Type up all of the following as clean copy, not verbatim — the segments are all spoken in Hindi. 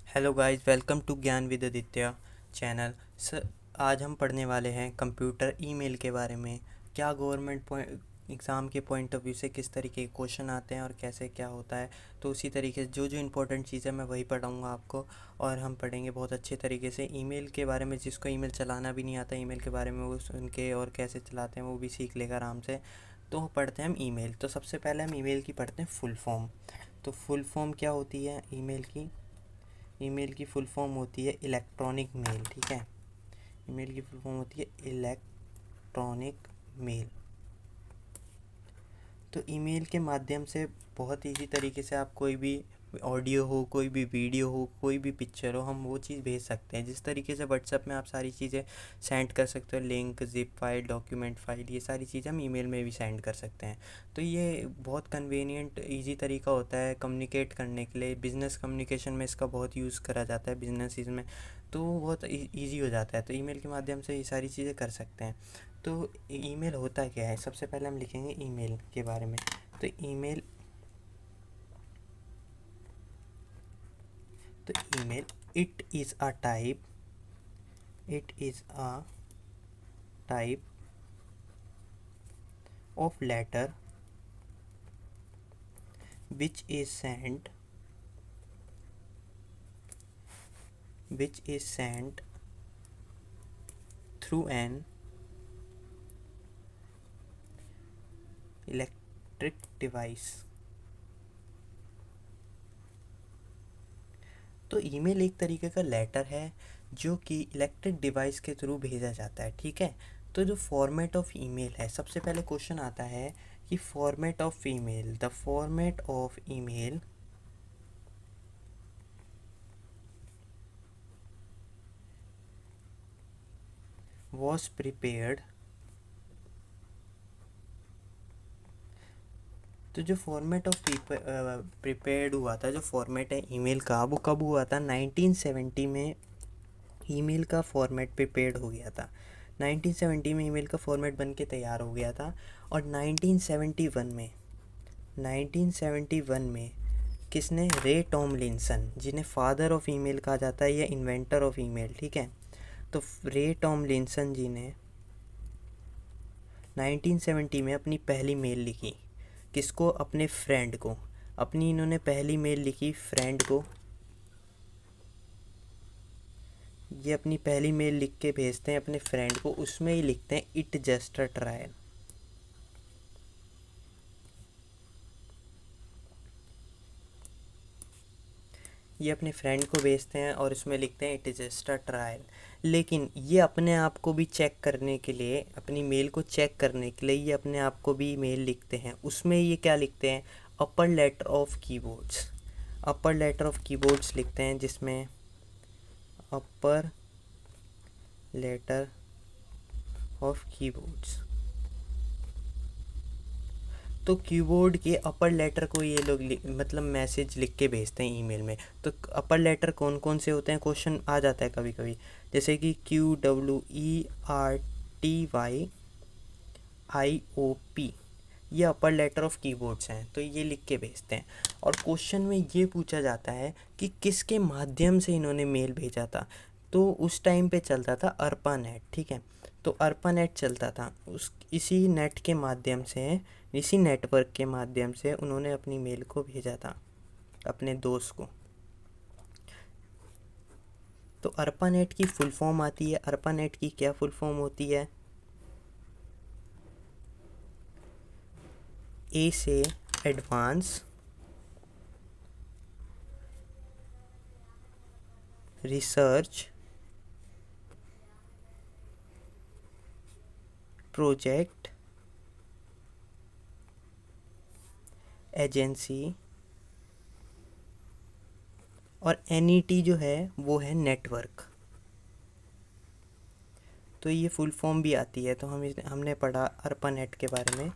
हेलो गाइस, वेलकम टू ज्ञान विद आदित्य चैनल। सर, आज हम पढ़ने वाले हैं कंप्यूटर ईमेल के बारे में। क्या गवर्नमेंट एग्ज़ाम के पॉइंट ऑफ व्यू से किस तरीके के क्वेश्चन आते हैं और कैसे क्या होता है। तो उसी तरीके से जो जो इम्पोर्टेंट चीज़ें मैं वही पढ़ाऊँगा आपको। और हम पढ़ेंगे बहुत अच्छे तरीके से ईमेल के बारे में। जिसको ईमेल चलाना भी नहीं आता, ईमेल के बारे में वो सुन के और कैसे चलाते हैं वो भी सीख लेगा आराम से। तो पढ़ते हैं हम ईमेल। तो सबसे पहले हम ईमेल की पढ़ते हैं फुल फॉर्म। तो फुल फॉर्म क्या होती है ईमेल की? ईमेल की फुल फॉर्म होती है इलेक्ट्रॉनिक मेल। ठीक है, ईमेल की फुल फॉर्म होती है इलेक्ट्रॉनिक मेल। तो ईमेल के माध्यम से बहुत इजी तरीके से आप कोई भी ऑडियो हो, कोई भी वीडियो हो, कोई भी पिक्चर हो, हम वो चीज़ भेज सकते हैं। जिस तरीके से व्हाट्सएप में आप सारी चीज़ें सेंड कर सकते हो, link, zip file, document file, ये सारी चीज़ें हम ईमेल में भी सेंड कर सकते हैं। तो ये बहुत कन्वीनियंट ईजी तरीका होता है कम्युनिकेट करने के लिए। बिज़नेस कम्युनिकेशन में इसका बहुत यूज़ करा जाता है, बिजनेस में। तो बहुत ईजी हो जाता है। तो ईमेल के माध्यम से ये सारी चीज़ें कर सकते हैं। तो ईमेल होता क्या है, सबसे पहले हम लिखेंगे ईमेल के बारे में। तो email it is a type of letter which is sent through an electric device। तो ईमेल एक तरीके का लेटर है जो कि इलेक्ट्रिक डिवाइस के थ्रू भेजा जाता है। ठीक है, तो जो फॉर्मेट ऑफ ईमेल है, सबसे पहले क्वेश्चन आता है कि format of email, the format of email was prepared। तो जो फॉर्मेट ऑफ प्रिपेयर्ड हुआ था, जो फॉर्मेट है ईमेल का, वो कब हुआ था? 1970 में ईमेल का फॉर्मेट प्रिपेयर्ड हो गया था। 1970 में ईमेल का फॉर्मेट बन के तैयार हो गया था। और 1971 में किसने? रे टॉमलिंसन, जिन्हें फादर ऑफ ईमेल कहा जाता है या इन्वेंटर ऑफ ईमेल। ठीक है, तो रे टॉमलिंसन जी ने 1970 में अपनी पहली मेल लिखी। किसको? अपने फ्रेंड को। अपनी इन्होंने पहली मेल लिखी फ्रेंड को। ये अपनी पहली मेल लिख के भेजते हैं अपने फ्रेंड को। उसमें ही लिखते हैं इट जस्ट अ ट्रायल। ये अपने फ्रेंड को भेजते हैं और उसमें लिखते हैं it is just a trial. लेकिन ये अपने आप को भी चेक करने के लिए, अपनी मेल को चेक करने के लिए ये अपने आप को भी मेल लिखते हैं। उसमें ये क्या लिखते हैं? Upper letter of keyboards. Upper letter of keyboards लिखते हैं, जिसमें अपर लेटर ऑफ कीबोर्ड्स। तो कीबोर्ड के अपर लेटर को ये लोग मतलब मैसेज लिख के भेजते हैं ईमेल में। तो अपर लेटर कौन कौन से होते हैं, क्वेश्चन आ जाता है कभी कभी। जैसे कि QWERTYIOP, ये अपर लेटर ऑफ कीबोर्ड्स हैं। तो ये लिख के भेजते हैं। और क्वेश्चन में ये पूछा जाता है कि किसके माध्यम से इन्होंने मेल भेजा था। तो उस टाइम पे चलता था अर्पानेट। ठीक है, तो अर्पानेट चलता था। उस इसी नेट के माध्यम से, इसी नेटवर्क के माध्यम से उन्होंने अपनी मेल को भेजा था अपने दोस्त को। तो अर्पानेट की फुल फॉर्म आती है। अर्पानेट की क्या फुल फॉर्म होती है? ए से एडवांस रिसर्च प्रोजेक्ट एजेंसी, और NET जो है वो है नेटवर्क। तो ये फुल फॉर्म भी आती है। तो हमने पढ़ा अर्पानेट के बारे में।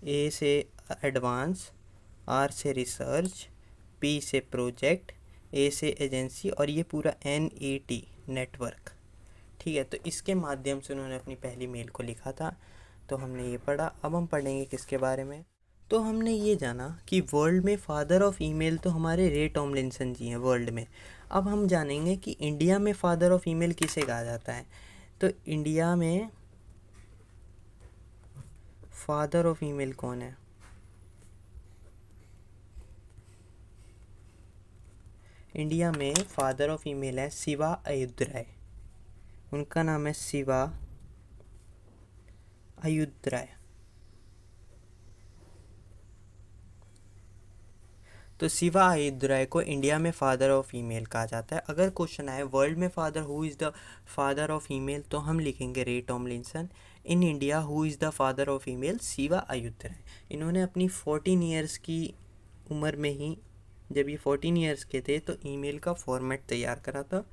ए से एडवांस, R से रिसर्च, P से प्रोजेक्ट, A से एजेंसी, और ये पूरा NET नेटवर्क। ठीक है, तो इसके माध्यम से उन्होंने अपनी पहली मेल को लिखा था। तो हमने ये पढ़ा। अब हम पढ़ेंगे किसके बारे में? तो हमने ये जाना कि वर्ल्ड में फादर ऑफ ईमेल तो हमारे रे टॉमलिंसन जी हैं वर्ल्ड में। अब हम जानेंगे कि इंडिया में फादर ऑफ ईमेल किसे कहा जाता है। तो इंडिया में फादर ऑफ ईमेल कौन है? इंडिया में फादर ऑफ ईमेल है शिवा अयुध्राय। उनका नाम है शिवा अयुध्राय। तो शिवा अयुध्राय को इंडिया में फादर ऑफ ईमेल कहा जाता है। अगर क्वेश्चन आए वर्ल्ड में father who is the father of email, तो हम लिखेंगे Ray Tomlinson. In India who is the father of email? Shiva Ayyadurai. इन्होंने अपनी 14 ईयर्स की उम्र में ही, जब ये 14 ईयर्स के थे, तो ईमेल का फॉर्मेट तैयार करा था।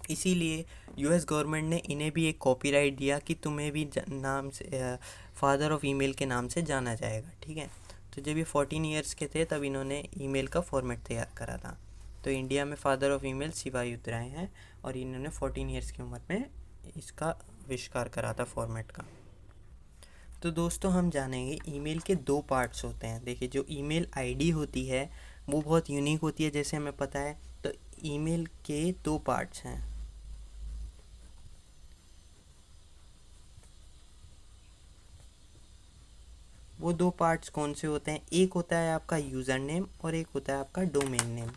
इसीलिए यूएस गवर्नमेंट ने इन्हें भी एक कॉपीराइट दिया कि तुम्हें भी नाम से फादर ऑफ ईमेल के नाम से जाना जाएगा, ठीक है। तो जब ये 14 ईयर्स के थे तब इन्होंने ईमेल का फॉर्मेट तैयार करा था। तो इंडिया में फादर ऑफ ईमेल शिवा अयुध्राय हैं और इन्होंने 14 ईयर्स की उम्र में इसका आविष्कार करा था फॉर्मेट का। तो दोस्तों हम जानेंगे ईमेल के दो पार्ट्स होते हैं। देखिए, जो ईमेल आईडी होती है वो बहुत यूनिक होती है, जैसे हमें पता है। तो ईमेल के दो पार्ट्स हैं। वो दो पार्ट्स कौन से होते हैं? एक होता है आपका यूज़र नेम और एक होता है आपका डोमेन नेम।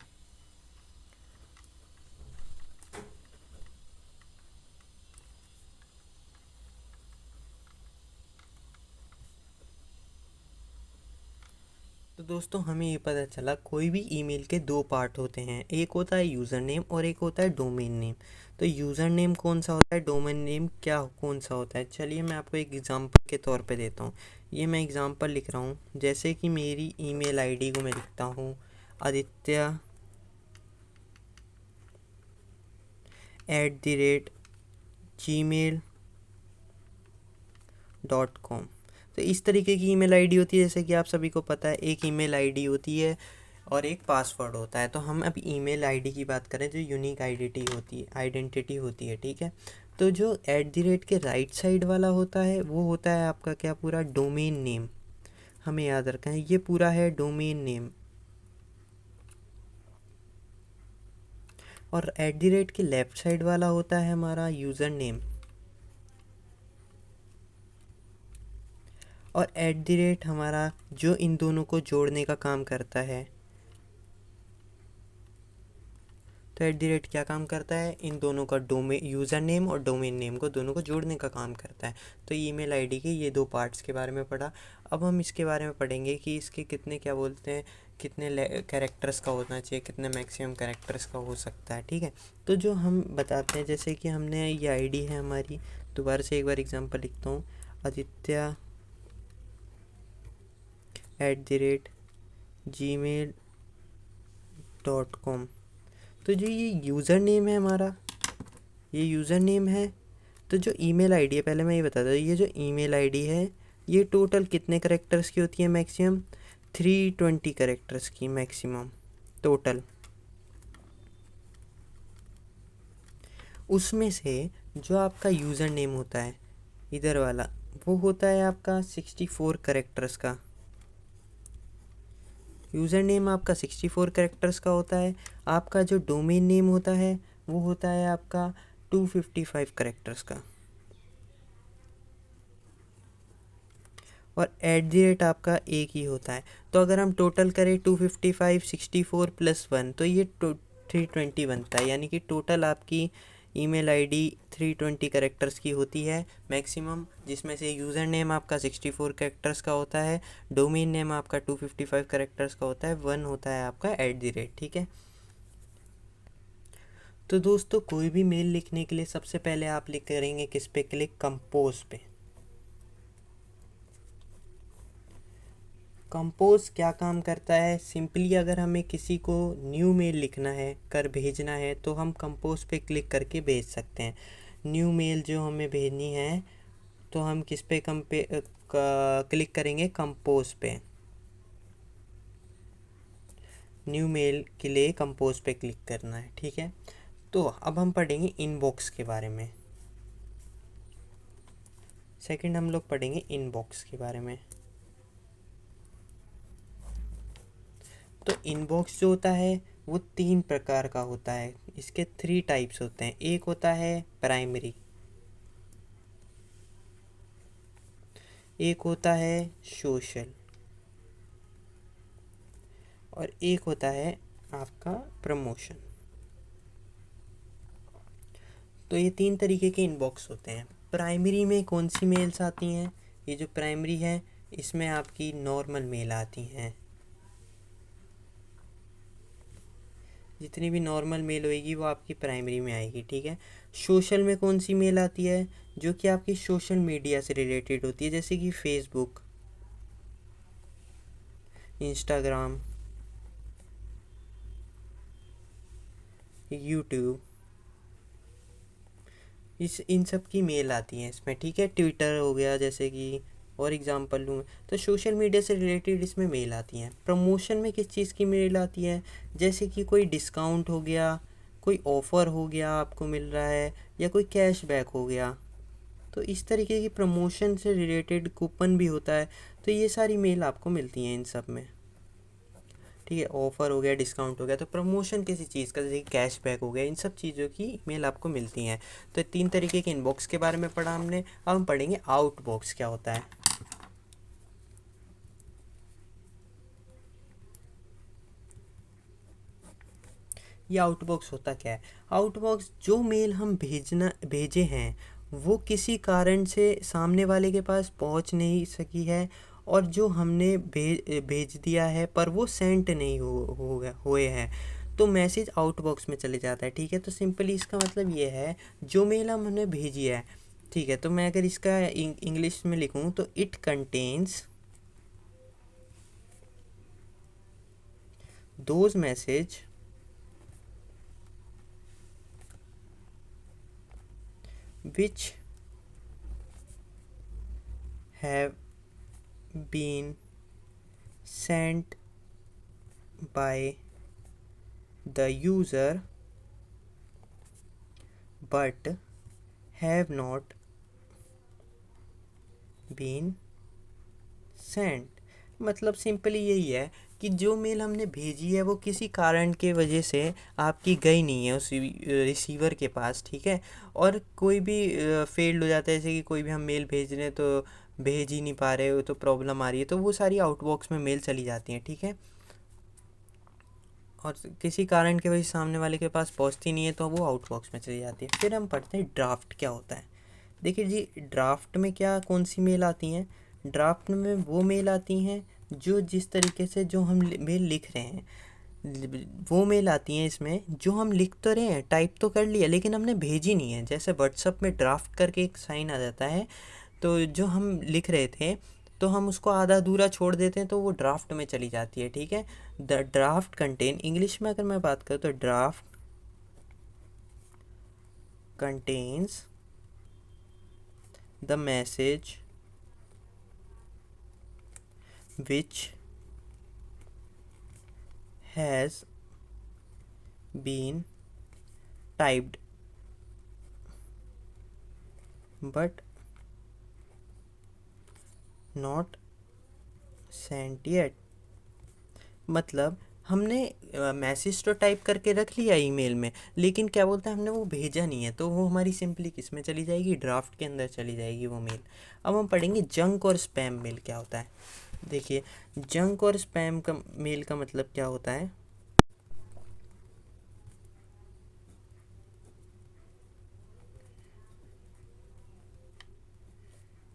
तो दोस्तों हमें ये पता चला कोई भी ईमेल के दो पार्ट होते हैं, एक होता है यूज़र नेम और एक होता है डोमेन नेम। तो यूज़र नेम कौन सा होता है, डोमेन नेम क्या कौन सा होता है? चलिए मैं आपको एक एग्जांपल के तौर पे देता हूँ। ये मैं एग्जांपल लिख रहा हूँ, जैसे कि मेरी ईमेल आईडी को मैं लिखता हूँ aditya@gmail.com। तो इस तरीके की ईमेल आईडी होती है। जैसे कि आप सभी को पता है, एक ईमेल आईडी होती है और एक पासवर्ड होता है। तो हम अब ईमेल आईडी की बात करें जो यूनिक आइडेंटिटी होती है, ठीक है। तो जो @ के राइट साइड वाला होता है वो होता है आपका क्या, पूरा डोमेन नेम। हमें याद रखना है ये पूरा है डोमेन नेम। और @ के लेफ़्ट साइड वाला होता है हमारा यूज़र नेम। और हमारा जो इन दोनों को जोड़ने का काम करता है। तो क्या काम करता है? इन दोनों का यूज़र नेम और डोमेन नेम को दोनों को जोड़ने का काम करता है। तो ईमेल आईडी के ये दो पार्ट्स के बारे में पढ़ा। अब हम इसके बारे में पढ़ेंगे कि इसके कितने क्या बोलते हैं, कितने कैरेक्टर्स का होना चाहिए, कितने मैक्सिमम कैरेक्टर्स का हो सकता है, ठीक है। तो जो हम बताते हैं, जैसे कि हमने ये आईडी है हमारी, दोबारा से एक बार एग्जांपल लिखता हूँ, aditya@gmail.com। तो जो ये यूज़र नेम है हमारा, ये यूज़र नेम है। तो जो ईमेल आईडी है, पहले मैं ये बता दूँ, ये जो ईमेल आईडी है ये टोटल कितने करेक्टर्स की होती है? मैक्सिमम 320 करेक्टर्स की मैक्सिमम टोटल। उसमें से जो आपका यूज़र नेम होता है इधर वाला, वो होता है आपका 64 करेक्टर्स का। यूज़र नेम आपका 64 करेक्टर्स का होता है। आपका जो डोमेन नेम होता है वो होता है आपका 255 करेक्टर्स का। और आपका एक ही होता है। तो अगर हम टोटल करें 255 64 + 1 तो ये 320 बनता है। यानी कि टोटल आपकी ईमेल आईडी 320 करेक्टर्स की होती है मैक्सिमम, जिसमें से यूज़र नेम आपका 64 करेक्टर्स का होता है, डोमेन नेम आपका 255 करेक्टर्स का होता है, 1 होता है आपका @, ठीक है। तो दोस्तों कोई भी मेल लिखने के लिए सबसे पहले आप लिख करेंगे किस पे क्लिक? कंपोज पे। कंपोज क्या काम करता है? सिंपली अगर हमें किसी को न्यू मेल लिखना है, भेजना है, तो हम कंपोज पे क्लिक करके भेज सकते हैं। न्यू मेल जो हमें भेजनी है तो हम किस पे क्लिक करेंगे? कंपोज पे। न्यू मेल के लिए कंपोज पे क्लिक करना है, ठीक है। तो अब हम पढ़ेंगे इनबॉक्स के बारे में। सेकंड हम लोग पढ़ेंगे इनबॉक्स के बारे में। तो इनबॉक्स जो होता है वो 3 प्रकार का होता है, इसके 3 टाइप्स होते हैं। एक होता है प्राइमरी, एक होता है सोशल, और एक होता है आपका प्रमोशन। तो ये 3 तरीके के इनबॉक्स होते हैं। प्राइमरी में कौन सी मेल्स आती हैं? ये जो प्राइमरी है इसमें आपकी नॉर्मल मेल आती हैं, जितनी भी नॉर्मल मेल होएगी वो आपकी प्राइमरी में आएगी, ठीक है। सोशल में कौन सी मेल आती है? जो कि आपकी सोशल मीडिया से रिलेटेड होती है, जैसे कि फेसबुक, इंस्टाग्राम, यूट्यूब, इन सब की मेल आती हैं इसमें, ठीक है। ट्विटर हो गया जैसे कि, और एग्जांपल लूँ तो सोशल मीडिया से रिलेटेड इसमें मेल आती हैं। प्रमोशन में किस चीज़ की मेल आती है? जैसे कि कोई डिस्काउंट हो गया, कोई ऑफ़र हो गया आपको मिल रहा है, या कोई कैशबैक हो गया, तो इस तरीके की प्रमोशन से रिलेटेड कूपन भी होता है। तो ये सारी मेल आपको मिलती हैं इन सब में, ठीक है। ऑफ़र हो गया, डिस्काउंट हो गया, तो प्रमोशन किसी चीज़ का जैसे कि कैशबैक हो गया, इन सब चीज़ों की ईमेल आपको मिलती हैं। तो 3 तरीके के इनबॉक्स के बारे में पढ़ा हमने। अब हम पढ़ेंगे आउटबॉक्स क्या होता है। ये आउटबॉक्स होता क्या है? आउटबॉक्स, जो मेल हम भेजे हैं वो किसी कारण से सामने वाले के पास पहुंच नहीं सकी है, और जो हमने भेज दिया है पर वो सेंड नहीं हुए हैं, तो मैसेज आउटबॉक्स में चले जाता है, ठीक है। तो सिंपली इसका मतलब ये है, जो मेल हमने भेजी है, ठीक है, तो मैं अगर इसका इंग्लिश में लिखूं तो it contains those message which have been sent by the user but have not been sent। मतलब सिंपली यही है कि जो मेल हमने भेजी है वो किसी कारण के वजह से आपकी गई नहीं है उस रिसीवर के पास, ठीक है। और कोई भी फेल्ड हो जाता है, जैसे कि कोई भी हम मेल भेज रहे हैं तो भेज ही नहीं पा रहे हो, तो प्रॉब्लम आ रही है, तो वो सारी आउटबॉक्स में मेल चली जाती हैं, ठीक है। और किसी कारण की वजह से सामने वाले के पास पहुंचती नहीं है तो वो आउटबॉक्स में चली जाती है। फिर हम पढ़ते हैं ड्राफ्ट क्या होता है। देखिए जी, ड्राफ्ट में क्या कौन सी मेल आती हैं? ड्राफ्ट में वो मेल आती हैं जो जिस तरीके से जो हम मेल लिख रहे हैं, वो मेल आती हैं इसमें जो हम लिख तो रहे हैं, टाइप तो कर लिया, लेकिन हमने भेजी नहीं है। जैसे व्हाट्सअप में ड्राफ्ट करके एक साइन आ जाता है, तो जो हम लिख रहे थे तो हम उसको आधा अधूरा छोड़ देते हैं तो वो ड्राफ्ट में चली जाती है, ठीक है। द ड्राफ्ट कंटेन, इंग्लिश में अगर मैं बात करूँ तो draft contains the message which has been typed but not sent yet। मतलब हमने मैसेज तो टाइप करके रख लिया ईमेल में, लेकिन क्या बोलते हैं हमने वो भेजा नहीं है, तो वो हमारी सिंपली किस में चली जाएगी? ड्राफ्ट के अंदर चली जाएगी वो मेल। अब हम पढ़ेंगे जंक और स्पैम मेल क्या होता है। देखिए, जंक और स्पैम का मेल का मतलब क्या होता है?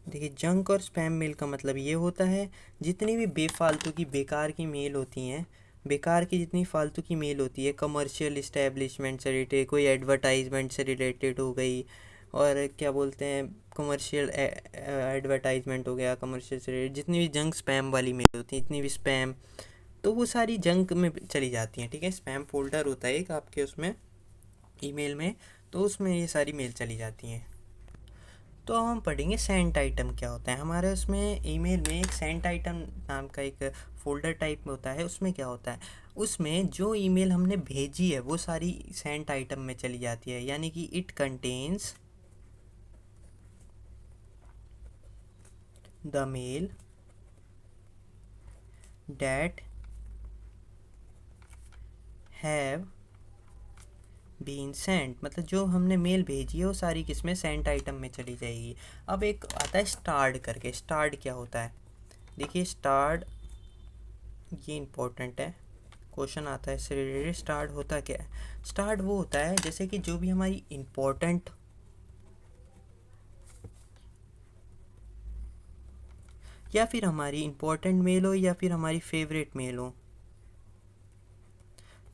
देखिए, जंक और स्पैम मेल का मतलब ये होता है, जितनी भी बेफालतू की बेकार की मेल होती हैं, बेकार की जितनी फालतू की मेल होती है, कमर्शियल इस्टेब्लिशमेंट से रिलेटेड, कोई एडवर्टाइजमेंट से रिलेटेड हो गई, और क्या बोलते हैं कमर्शियल एडवर्टाइजमेंट हो गया, कमर्शियल से रिलेटेड जितनी भी जंक स्पैम वाली मेल होती हैं, इतनी भी स्पैम, तो वो सारी जंक में चली जाती हैं, ठीक है। स्पैम फोल्डर होता है एक आपके उसमें ईमेल में, तो उसमें ये सारी मेल चली जाती हैं। तो अब हम पढ़ेंगे सेंट आइटम क्या होता है। हमारे उसमें ईमेल में एक सेंट आइटम नाम का एक फ़ोल्डर टाइप में होता है। उसमें क्या होता है, उसमें जो ईमेल हमने भेजी है वो सारी सेंट आइटम में चली जाती है, यानी कि it contains the mail that have been sent, मतलब जो हमने मेल भेजी है वो सारी किसमें, सेंट आइटम में चली जाएगी। अब एक आता है स्टार्ड करके, स्टार्ड क्या होता है, देखिए स्टार्ड, ये इम्पोर्टेंट है, क्वेश्चन आता है इससे रिलेटेड। स्टार्ट होता क्या है, स्टार्ट वो होता है जैसे कि जो भी हमारी इम्पोर्टेंट या फिर हमारी इम्पोर्टेंट मेल हो या फिर हमारी फेवरेट मेल हो,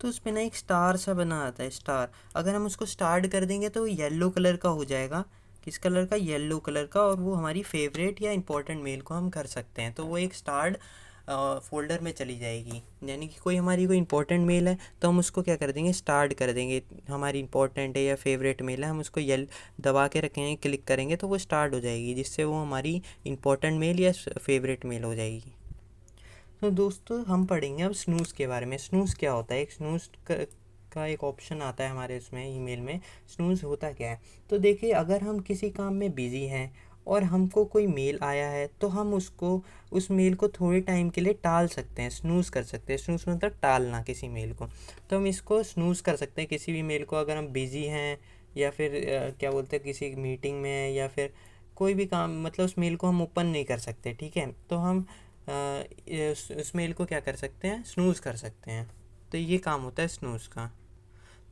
तो उसमें ना एक स्टार सा बना आता है, स्टार। अगर हम उसको स्टार्ट कर देंगे तो येलो कलर का हो जाएगा, किस कलर का, येलो कलर का, और वो हमारी फेवरेट या इंपॉर्टेंट मेल को हम कर सकते हैं, तो वो एक स्टार्ड फोल्डर में चली जाएगी। यानी कि कोई हमारी कोई इंपॉर्टेंट मेल है तो हम उसको क्या कर देंगे, स्टार्ट कर देंगे, हमारी इंपॉर्टेंट है या फेवरेट मेल है, हम उसको दबा के रखेंगे, क्लिक करेंगे तो वो स्टार्ट हो जाएगी, जिससे वो हमारी इंपॉर्टेंट मेल या फेवरेट मेल हो जाएगी। तो दोस्तों हम पढ़ेंगे अब स्नूज़ के बारे में। स्नूज़ क्या होता है, एक स्नूज़ का एक ऑप्शन आता है हमारे उसमें ईमेल में। स्नूज़ होता क्या है, तो देखिए अगर हम किसी काम में बिज़ी हैं और हमको कोई मेल आया है तो हम उसको, उस मेल को थोड़े टाइम के लिए टाल सकते हैं, स्नूज़ कर सकते हैं। स्नूज़ मतलब टालना किसी मेल को, तो हम इसको स्नूज़ कर सकते हैं किसी भी मेल को, अगर हम बिज़ी हैं या फिर क्या बोलते हैं किसी मीटिंग में है या फिर कोई भी काम, मतलब उस मेल को हम ओपन नहीं कर सकते, ठीक है, तो हम उस मेल को क्या कर सकते हैं, स्नूज़ कर सकते हैं। तो ये काम होता है स्नूज़ का।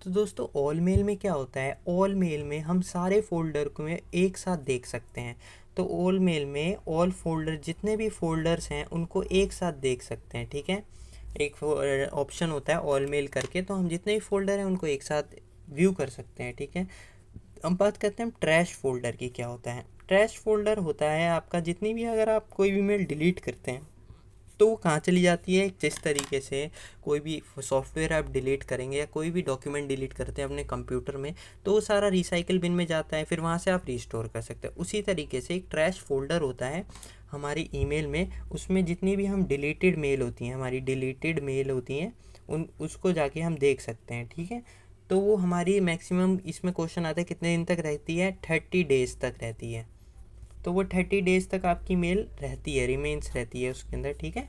तो दोस्तों ऑल मेल में क्या होता है, ऑल मेल में हम सारे फोल्डर को एक साथ देख सकते हैं। तो ऑल मेल में ऑल फोल्डर, जितने भी फोल्डर्स हैं उनको एक साथ देख सकते हैं, ठीक है। एक ऑप्शन होता है ऑल मेल करके, तो हम जितने भी फोल्डर हैं उनको एक साथ व्यू कर सकते हैं, ठीक है। हम बात करते हैं ट्रैश फोल्डर की, क्या होता है। ट्रैश फोल्डर होता है आपका, जितनी भी, अगर आप कोई भी मेल डिलीट करते हैं तो वो कहाँ चली जाती है, जिस तरीके से कोई भी सॉफ्टवेयर आप डिलीट करेंगे या कोई भी डॉक्यूमेंट डिलीट करते हैं अपने कंप्यूटर में, तो वो सारा रिसाइकिल बिन में जाता है, फिर वहाँ से आप रिस्टोर कर सकते हैं। उसी तरीके से एक ट्रैश फोल्डर होता है हमारी ईमेल में, उसमें जितनी भी हम डिलीटेड मेल होती हैं, हमारी डिलीटेड मेल होती हैं, उसको जाके हम देख सकते हैं, ठीक है। तो वो हमारी मैक्सिमम, इसमें क्वेश्चन आता है कितने दिन तक रहती है, 30 डेज़ तक रहती है। तो वो 30 डेज़ तक आपकी मेल रहती है, रिमेन्स रहती है उसके अंदर, ठीक है,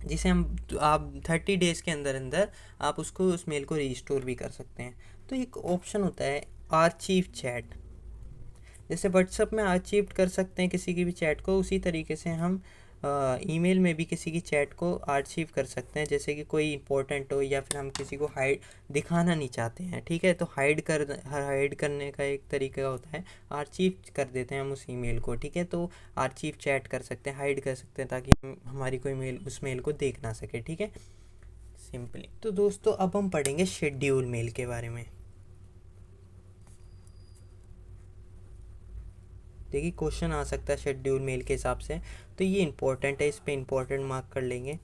जिसे हम, आप 30 डेज़ के अंदर अंदर आप उसको, उस मेल को रिस्टोर भी कर सकते हैं। तो एक ऑप्शन होता है आर्चीव चैट, जैसे व्हाट्सएप में आर्चीव कर सकते हैं किसी की भी चैट को, उसी तरीके से हम ईमेल में भी किसी की चैट को आर्चीव कर सकते हैं। जैसे कि कोई इंपॉर्टेंट हो या फिर हम किसी को हाइड दिखाना नहीं चाहते हैं, ठीक है, तो हाइड करने का एक तरीका होता है, आर्चीव कर देते हैं हम उस ईमेल को, ठीक है। तो आर्चीव चैट कर सकते हैं, हाइड कर सकते हैं, ताकि हम हमारी कोई मेल उस मेल को देख ना सके, ठीक है, सिंपली। तो दोस्तों अब हम पढ़ेंगे शेड्यूल मेल के बारे में। देखिए क्वेश्चन आ सकता है शेड्यूल मेल के हिसाब से, तो ये इंपॉर्टेंट है, इस पे इंपॉर्टेंट मार्क कर लेंगे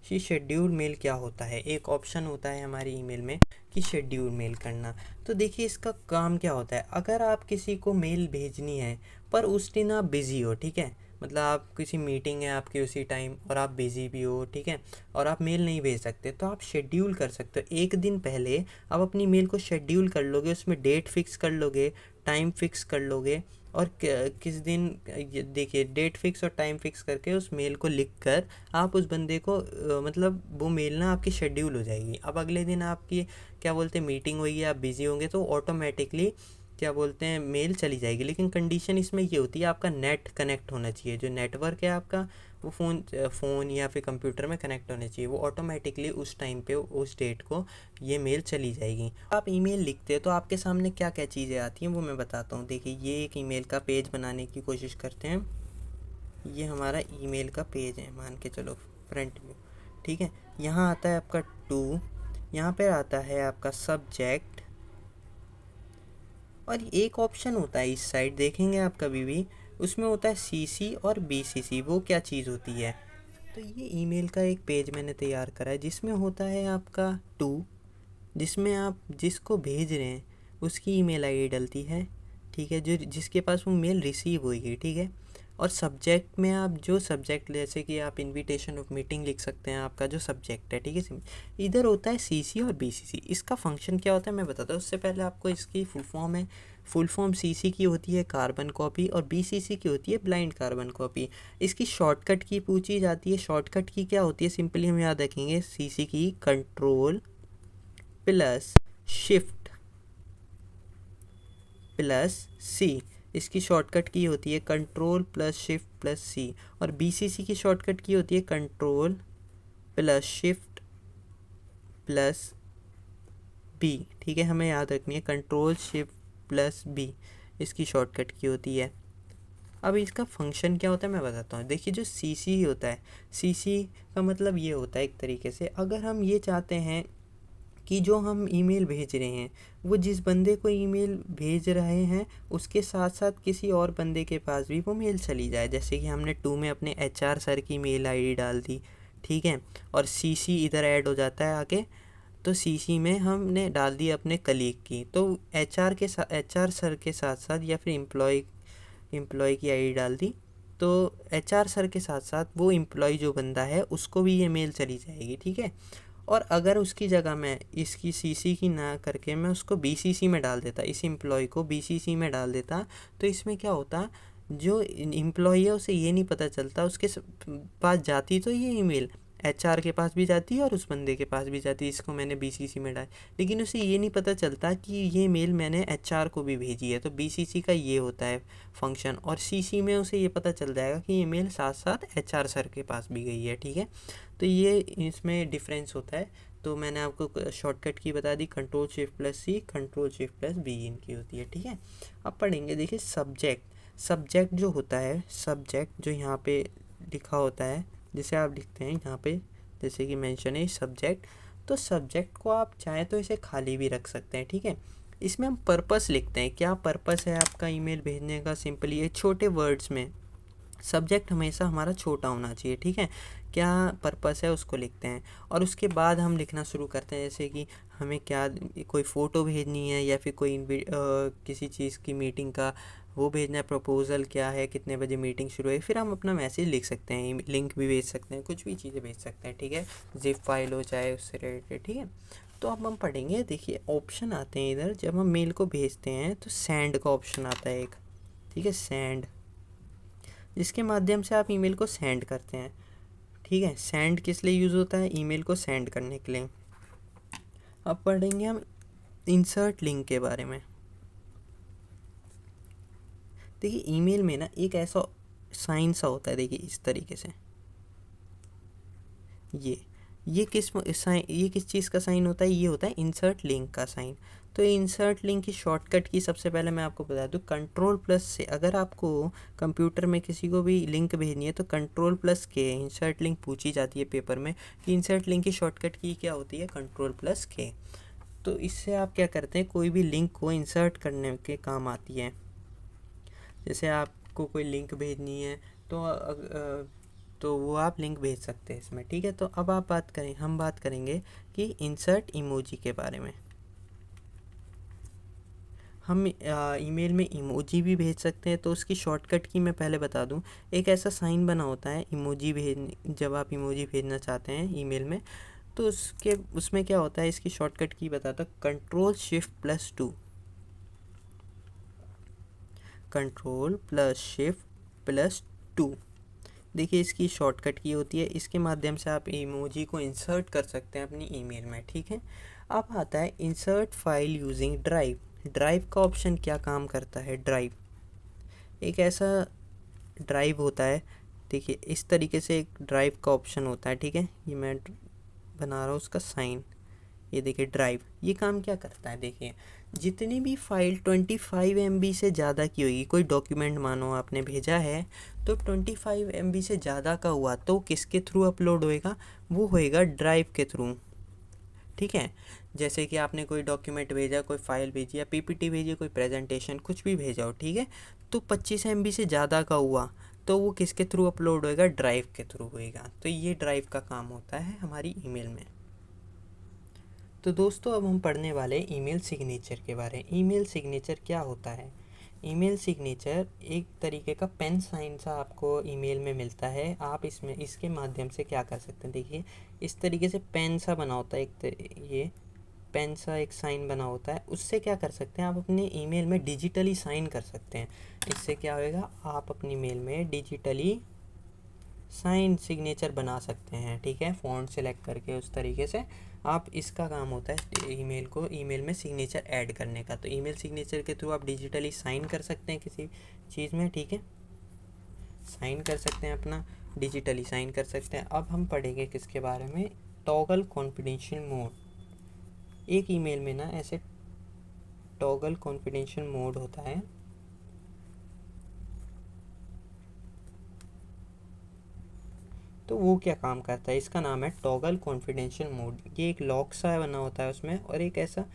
कि शेड्यूल मेल क्या होता है। एक ऑप्शन होता है हमारी ईमेल में कि शेड्यूल मेल करना। तो देखिए इसका काम क्या होता है, अगर आप किसी को मेल भेजनी है पर उस दिन आप बिज़ी हो, ठीक है, मतलब आप किसी मीटिंग है आपकी उसी टाइम और आप बिज़ी भी हो, ठीक है, और आप मेल नहीं भेज सकते, तो आप शेड्यूल कर सकते हो। एक दिन पहले आप अपनी मेल को शेड्यूल कर लोगे, उसमें डेट फिक्स कर लोगे, टाइम फिक्स कर लोगे, और किस दिन, देखिए डेट फिक्स और टाइम फिक्स करके उस मेल को लिख कर आप उस बंदे को मतलब वो मेल ना आपकी शेड्यूल हो जाएगी। अब अगले दिन आपकी क्या बोलते हैं मीटिंग होगी, आप बिज़ी होंगे, तो ऑटोमेटिकली क्या बोलते हैं मेल चली जाएगी। लेकिन कंडीशन इसमें ये होती है आपका नेट कनेक्ट होना चाहिए, जो नेटवर्क है आपका वो फ़ोन या फिर कंप्यूटर में कनेक्ट होने चाहिए, वो ऑटोमेटिकली उस टाइम पे उस डेट को ये मेल चली जाएगी। आप ईमेल लिखते हैं तो आपके सामने क्या क्या चीज़ें आती हैं वो मैं बताता हूँ। देखिए ये एक ईमेल का पेज बनाने की कोशिश करते हैं, ये हमारा ईमेल का पेज है, मान के चलो फ्रंट व्यू, ठीक है। यहाँ आता है आपका टू, यहाँ पे आता है आपका सब्जेक्ट, और एक ऑप्शन होता है इस साइड देखेंगे आप कभी भी, उसमें होता है सीसी और बीसीसी। वो क्या चीज़ होती है, तो ये ईमेल का एक पेज मैंने तैयार करा है जिसमें होता है आपका टू, जिसमें आप जिसको भेज रहे हैं उसकी ईमेल आईडी डलती है, ठीक है, जो जिसके पास वो मेल रिसीव होगी, ठीक है। और सब्जेक्ट में आप जो सब्जेक्ट, जैसे कि आप इनविटेशन ऑफ मीटिंग लिख सकते हैं, आपका जो सब्जेक्ट है, ठीक है। इधर होता है सीसी और बीसीसी। इसका फंक्शन क्या होता है मैं बताता हूँ, उससे पहले आपको इसकी फुल फॉर्म है। फुल फॉर्म सीसी की होती है कार्बन कॉपी और बीसीसी की होती है ब्लाइंड कार्बन कॉपी। इसकी शॉर्टकट की पूछी जाती है, शॉर्टकट की क्या होती है, सिंपली हम याद रखेंगे, सीसी की control plus shift plus C. इसकी शॉर्टकट की होती है control plus shift plus C. और बीसीसी की शॉर्टकट की होती है control plus shift plus B. ठीक है, हमें याद रखनी है कंट्रोल शिफ्ट प्लस बी इसकी शॉर्टकट की होती है। अब इसका फंक्शन क्या होता है मैं बताता हूँ। देखिए जो सी सी होता है, सी सी का मतलब ये होता है एक तरीके से, अगर हम ये चाहते हैं कि जो हम ईमेल भेज रहे हैं वो जिस बंदे को ईमेल भेज रहे हैं उसके साथ साथ किसी और बंदे के पास भी वो मेल चली जाए। जैसे कि हमने 2 में अपने एचआर सर की मेल आईडी डाल दी, ठीक है, और सीसी इधर ऐड हो जाता है आगे, तो सीसी में हमने डाल दी अपने कलीग की, तो एचआर सर के साथ साथ या फिर एम्प्लॉय की आईडी डाल दी, तो एचआर सर के साथ साथ वो एम्प्लॉय जो बंदा है उसको भी ये मेल चली जाएगी। ठीक है, और अगर उसकी जगह मैं इसकी सीसी की ना करके मैं उसको बीसीसी में डाल देता, इस एम्प्लॉय को बीसीसी में डाल देता, तो इसमें क्या होता, जो एम्प्लॉय है उसे ये नहीं पता चलता, उसके पास जाती तो ये ईमेल एचआर के पास भी जाती है और उस बंदे के पास भी जाती है, इसको मैंने बीसीसी में डाल, लेकिन उसे ये नहीं पता चलता कि ये मेल मैंने एचआर को भी भेजी है। तो बीसीसी का ये होता है फंक्शन, और सीसी में उसे ये पता चल जाएगा कि ये मेल साथ साथ एचआर सर के पास भी गई है। ठीक है, तो ये इसमें डिफरेंस होता है। तो मैंने आपको शॉर्टकट की बता दी, कंट्रोल शिफ्ट प्लस सी, कंट्रोल शिफ्ट प्लस बी इनकी होती है। ठीक है, अब पढ़ेंगे। देखिए सब्जेक्ट जो होता है, सब्जेक्ट जो यहाँ पे लिखा होता है, जिसे आप लिखते हैं यहाँ पे जैसे कि मेंशन है सब्जेक्ट, तो सब्जेक्ट को आप चाहें तो इसे खाली भी रख सकते हैं। ठीक है, इसमें हम पर्पस लिखते हैं, क्या पर्पस है आपका ईमेल भेजने का, सिंपली ये छोटे वर्ड्स में सब्जेक्ट हमेशा हमारा छोटा होना चाहिए। ठीक है, क्या पर्पस है उसको लिखते हैं, और उसके बाद हम लिखना शुरू करते हैं, जैसे कि हमें क्या कोई फ़ोटो भेजनी है या फिर कोई किसी चीज़ की मीटिंग का वो भेजना है, प्रपोज़ल क्या है, कितने बजे मीटिंग शुरू है, फिर हम अपना मैसेज लिख सकते हैं, लिंक भी भेज सकते हैं, कुछ भी चीज़ें भेज सकते हैं। ठीक है, जिप फाइल हो चाहे उससे रिलेटेड। ठीक है, तो अब हम पढ़ेंगे। देखिए ऑप्शन आते हैं इधर, जब हम मेल को भेजते हैं तो सेंड का ऑप्शन आता है एक। ठीक है, सेंड, जिसके माध्यम से आप ईमेल को सेंड करते हैं। ठीक है, सेंड किस लिए यूज़ होता है, ईमेल को सेंड करने के लिए। अब पढ़ेंगे हम इंसर्ट लिंक के बारे में। देखिए ईमेल में ना एक ऐसा साइन सा होता है, देखिए इस तरीके से, ये किस चीज़ का साइन होता है, ये होता है इंसर्ट लिंक का साइन। तो इंसर्ट लिंक की शॉर्टकट की सबसे पहले मैं आपको बता दूं, कंट्रोल प्लस से अगर आपको कंप्यूटर में किसी को भी लिंक भेजनी है तो कंट्रोल प्लस के, इंसर्ट लिंक पूछी जाती है पेपर में कि इंसर्ट लिंक की शॉर्टकट की क्या होती है, कंट्रोल प्लस के। तो इससे आप क्या करते हैं, कोई भी लिंक को इंसर्ट करने के काम आती है। जैसे आपको कोई लिंक भेजनी है तो वो आप लिंक भेज सकते हैं इसमें। ठीक है, तो अब हम बात करेंगे कि इंसर्ट इमोजी के बारे में। हम ईमेल में इमोजी भी भेज सकते हैं, तो उसकी शॉर्टकट की मैं पहले बता दूं। एक ऐसा साइन बना होता है इमोजी जब आप इमोजी भेजना चाहते हैं ईमेल में, तो उसमें क्या होता है, इसकी शॉर्टकट की बताता हूँ, control shift plus 2, control plus shift plus 2। देखिए इसकी शॉर्टकट की होती है, इसके माध्यम से आप इमोजी को इंसर्ट कर सकते हैं अपनी ईमेल में। ठीक है, अब आता है insert file using drive. Drive का ऑप्शन क्या काम करता है, ड्राइव एक ऐसा ड्राइव होता है, देखिए इस तरीके से एक ड्राइव का ऑप्शन होता है। ठीक है, ये मैं बना रहा हूँ उसका साइन, ये देखिए ड्राइव, ये काम क्या करता है, देखिए जितनी भी फाइल 25 MB से ज़्यादा की होगी, कोई डॉक्यूमेंट मानो आपने भेजा है तो 25 MB से ज़्यादा का हुआ तो किसके थ्रू अपलोड होएगा, वो होएगा ड्राइव के थ्रू। ठीक है, जैसे कि आपने कोई डॉक्यूमेंट भेजा, कोई फाइल भेजी या पीपीटी भेजी, कोई प्रेजेंटेशन कुछ भी भेजा हो, ठीक है, तो 25 MB से ज़्यादा का हुआ तो वो किसके थ्रू अपलोड होएगा, ड्राइव के थ्रू होएगा। तो ये ड्राइव का काम होता है हमारी ईमेल में। तो दोस्तों अब हम पढ़ने वाले ईमेल सिग्नेचर के बारे में। ईमेल सिग्नेचर क्या होता है, ईमेल सिग्नेचर एक तरीके का पेन साइन सा आपको ईमेल में मिलता है। आप इसके माध्यम से क्या कर सकते हैं, देखिए इस तरीके से पेन सा बना होता है, ये पेन सा एक साइन बना होता है, उससे क्या कर सकते हैं, आप अपने ईमेल में डिजिटली साइन कर सकते हैं। इससे क्या होएगा, आप अपनी मेल में डिजिटली साइन सिग्नेचर बना सकते हैं। ठीक है, फ़ॉन्ट सेलेक्ट करके उस तरीके से आप इसका काम होता है ईमेल में सिग्नेचर ऐड करने का। तो ईमेल सिग्नेचर के थ्रू आप डिजिटली साइन कर सकते हैं किसी चीज़ में, ठीक है, साइन कर सकते हैं, अपना डिजिटली साइन कर सकते हैं। अब हम पढ़ेंगे किसके बारे में, टॉगल कॉन्फिडेंशियल मोड। एक ईमेल में ना ऐसे टॉगल कॉन्फिडेंशियल मोड होता है, तो वो क्या काम करता है, इसका नाम है टॉगल कॉन्फिडेंशियल मोड। ये एक लॉक सा बना होता है उसमें, और एक ऐसा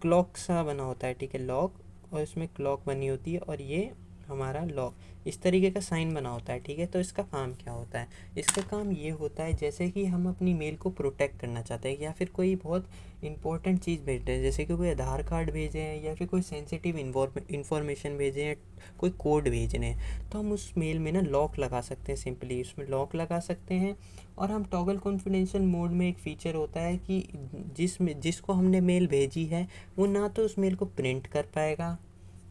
क्लॉक सा बना होता है, ठीक है, लॉक, और इसमें क्लॉक बनी होती है, और ये हमारा लॉक, इस तरीके का साइन बना होता है, ठीक है। तो इसका काम क्या होता है, इसका काम ये होता है जैसे कि हम अपनी मेल को प्रोटेक्ट करना चाहते हैं, या फिर कोई बहुत इंपॉर्टेंट चीज़ भेज रहे हैं, जैसे कि कोई आधार कार्ड भेजे हैं, या फिर कोई सेंसिटिव इन्फॉर्मेशन भेजे हैं, कोई कोड भेजने हैं, तो हम उस मेल में ना लॉक लगा सकते हैं, सिंपली उसमें लॉक लगा सकते हैं। और हम टॉगल कॉन्फिडेंशियल मोड में एक फ़ीचर होता है कि जिसको हमने मेल भेजी है वो ना तो उस मेल को प्रिंट कर पाएगा,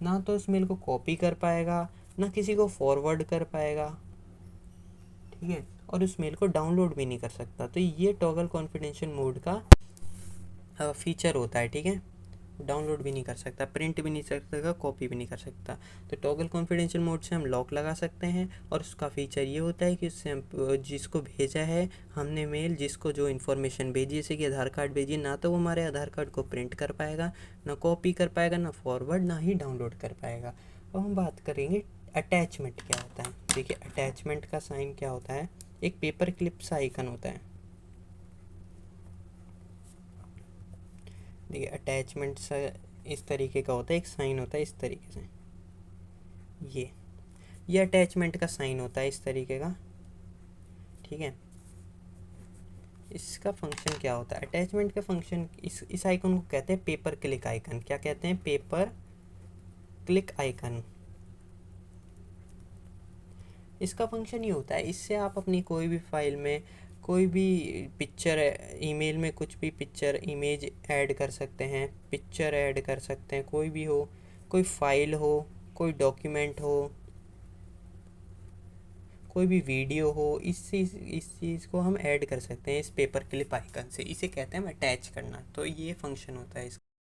ना तो उस मेल को कॉपी कर पाएगा, ना किसी को फॉरवर्ड कर पाएगा, ठीक है, और उस मेल को डाउनलोड भी नहीं कर सकता। तो ये टॉगल कॉन्फिडेंशियल मोड का फीचर होता है, ठीक है। डाउनलोड भी नहीं कर सकता, प्रिंट भी नहीं कर सकता, कॉपी भी नहीं कर सकता। तो टॉगल कॉन्फिडेंशियल मोड से हम लॉक लगा सकते हैं, और उसका फीचर ये होता है कि उससे हम जिसको भेजा है हमने मेल, जिसको जो इन्फॉर्मेशन भेजी, जैसे कि आधार कार्ड भेजी, ना तो वो हमारे आधार कार्ड को प्रिंट कर पाएगा, ना कॉपी कर पाएगा, ना फॉरवर्ड, ना ही डाउनलोड कर पाएगा। अब हम बात करेंगे अटैचमेंट क्या होता है। देखिए, अटैचमेंट का साइन क्या होता है, एक पेपर क्लिप सा आइकन होता है। देखिए, अटैचमेंट सा इस तरीके का होता है, एक साइन होता है इस तरीके से, ये ये अटैचमेंट का साइन होता है इस तरीके का, ठीक है। इसका फंक्शन क्या होता है, अटैचमेंट का फंक्शन, इस आइकन को कहते हैं पेपर क्लिक आइकन। क्या कहते हैं, पेपर क्लिक आइकन। इसका फंक्शन ये होता है, इससे आप अपनी कोई भी फाइल में कोई भी पिक्चर, ईमेल में कुछ भी पिक्चर इमेज ऐड कर सकते हैं, पिक्चर ऐड कर सकते हैं, कोई भी हो, कोई फाइल हो, कोई डॉक्यूमेंट हो, कोई भी वीडियो हो, इस चीज़ को हम ऐड कर सकते हैं इस पेपर क्लिप आइकन से। इसे कहते हैं हम अटैच करना। तो ये फंक्शन होता है इसका।